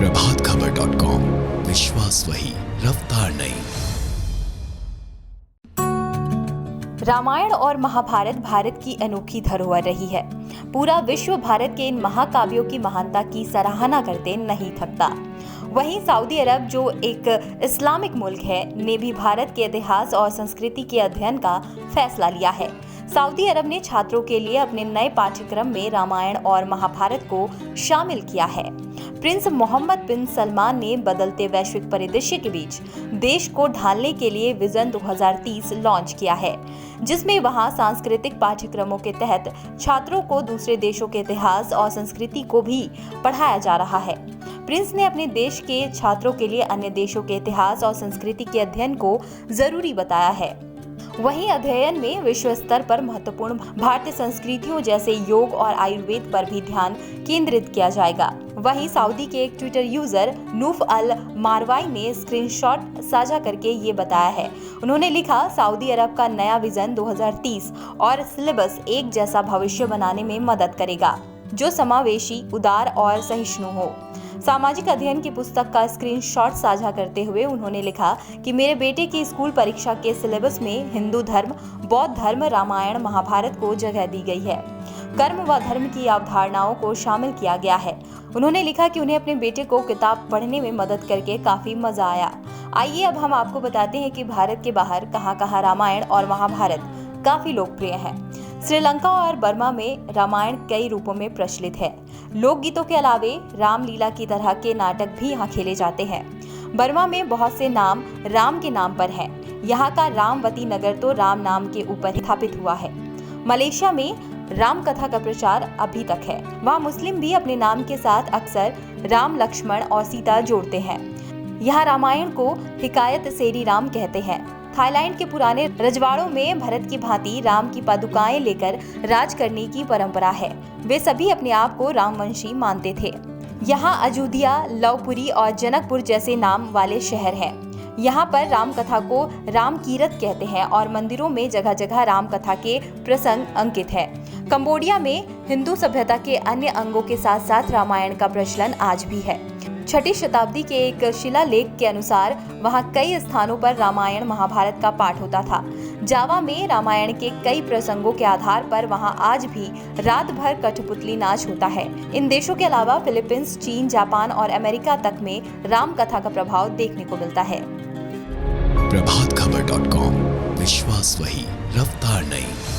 प्रभातखबर.com, विश्वास वही, रफ्तार नहीं। रामायण और महाभारत भारत की अनोखी धरोहर रही है। पूरा विश्व भारत के इन महाकाव्यों की महानता की सराहना करते नहीं थकता। वहीं सऊदी अरब, जो एक इस्लामिक मुल्क है, ने भी भारत के इतिहास और संस्कृति के अध्ययन का फैसला लिया है। सऊदी अरब ने छात्रों के लिए अपने नए पाठ्यक्रम में रामायण और महाभारत को शामिल किया है। प्रिंस मोहम्मद बिन सलमान ने बदलते वैश्विक परिदृश्य के बीच देश को ढालने के लिए विजन 2030 लॉन्च किया है, जिसमें वहां सांस्कृतिक पाठ्यक्रमों के तहत छात्रों को दूसरे देशों के इतिहास और संस्कृति को भी पढ़ाया जा रहा है। प्रिंस ने अपने देश के छात्रों के लिए अन्य देशों के इतिहास और संस्कृति के अध्ययन को जरूरी बताया है। वहीं अध्ययन में विश्व स्तर पर महत्वपूर्ण भारतीय संस्कृतियों जैसे योग और आयुर्वेद पर भी ध्यान केंद्रित किया जाएगा। वहीं सऊदी के एक ट्विटर यूजर नूफ अल मारवाई ने स्क्रीनशॉट साझा करके ये बताया है। उन्होंने लिखा, सऊदी अरब का नया विजन 2030 और सिलेबस एक जैसा भविष्य बनाने में मदद करेगा, जो समावेशी, उदार और सहिष्णु हो। सामाजिक अध्ययन की पुस्तक का स्क्रीनशॉट साझा करते हुए उन्होंने लिखा कि मेरे बेटे की स्कूल परीक्षा के सिलेबस में हिंदू धर्म, बौद्ध धर्म, रामायण, महाभारत को जगह दी गई है। कर्म व धर्म की अवधारणाओं को शामिल किया गया है। उन्होंने लिखा कि उन्हें अपने बेटे को किताब पढ़ने में मदद करके काफी मजा आया। आइए अब हम आपको बताते हैं कि भारत के बाहर कहां-कहां रामायण और महाभारत काफी लोकप्रिय है। श्रीलंका और बर्मा में रामायण कई रूपों में प्रचलित है। लोकगीतों के अलावे रामलीला की तरह के नाटक भी यहाँ खेले जाते हैं। बर्मा में बहुत से नाम राम के नाम पर हैं। यहाँ का रामवती नगर तो राम नाम के ऊपर स्थापित हुआ है। मलेशिया में राम कथा का प्रचार अभी तक है। वहाँ मुस्लिम भी अपने नाम के साथ अक्सर राम, लक्ष्मण और सीता जोड़ते हैं। यहाँ रामायण को हिकायत सेरी राम कहते हैं। थाईलैंड के पुराने रजवाड़ों में भरत की भांति राम की पादुकाएं लेकर राज करने की परंपरा है। वे सभी अपने आप को रामवंशी मानते थे। यहाँ अयोध्या, लवपुरी और जनकपुर जैसे नाम वाले शहर हैं। यहाँ पर राम कथा को राम कीरत कहते हैं और मंदिरों में जगह जगह राम कथा के प्रसंग अंकित है। कंबोडिया में हिंदू सभ्यता के अन्य अंगों के साथ साथ रामायण का प्रचलन आज भी है। 6ठी शताब्दी के एक शिलालेख के अनुसार वहां कई स्थानों पर रामायण, महाभारत का पाठ होता था। जावा में रामायण के कई प्रसंगों के आधार पर वहां आज भी रात भर कठपुतली नाच होता है। इन देशों के अलावा फिलीपींस, चीन, जापान और अमेरिका तक में राम कथा का प्रभाव देखने को मिलता है। प्रभातखबर.com, विश्वास वही, रफ्तार नहीं।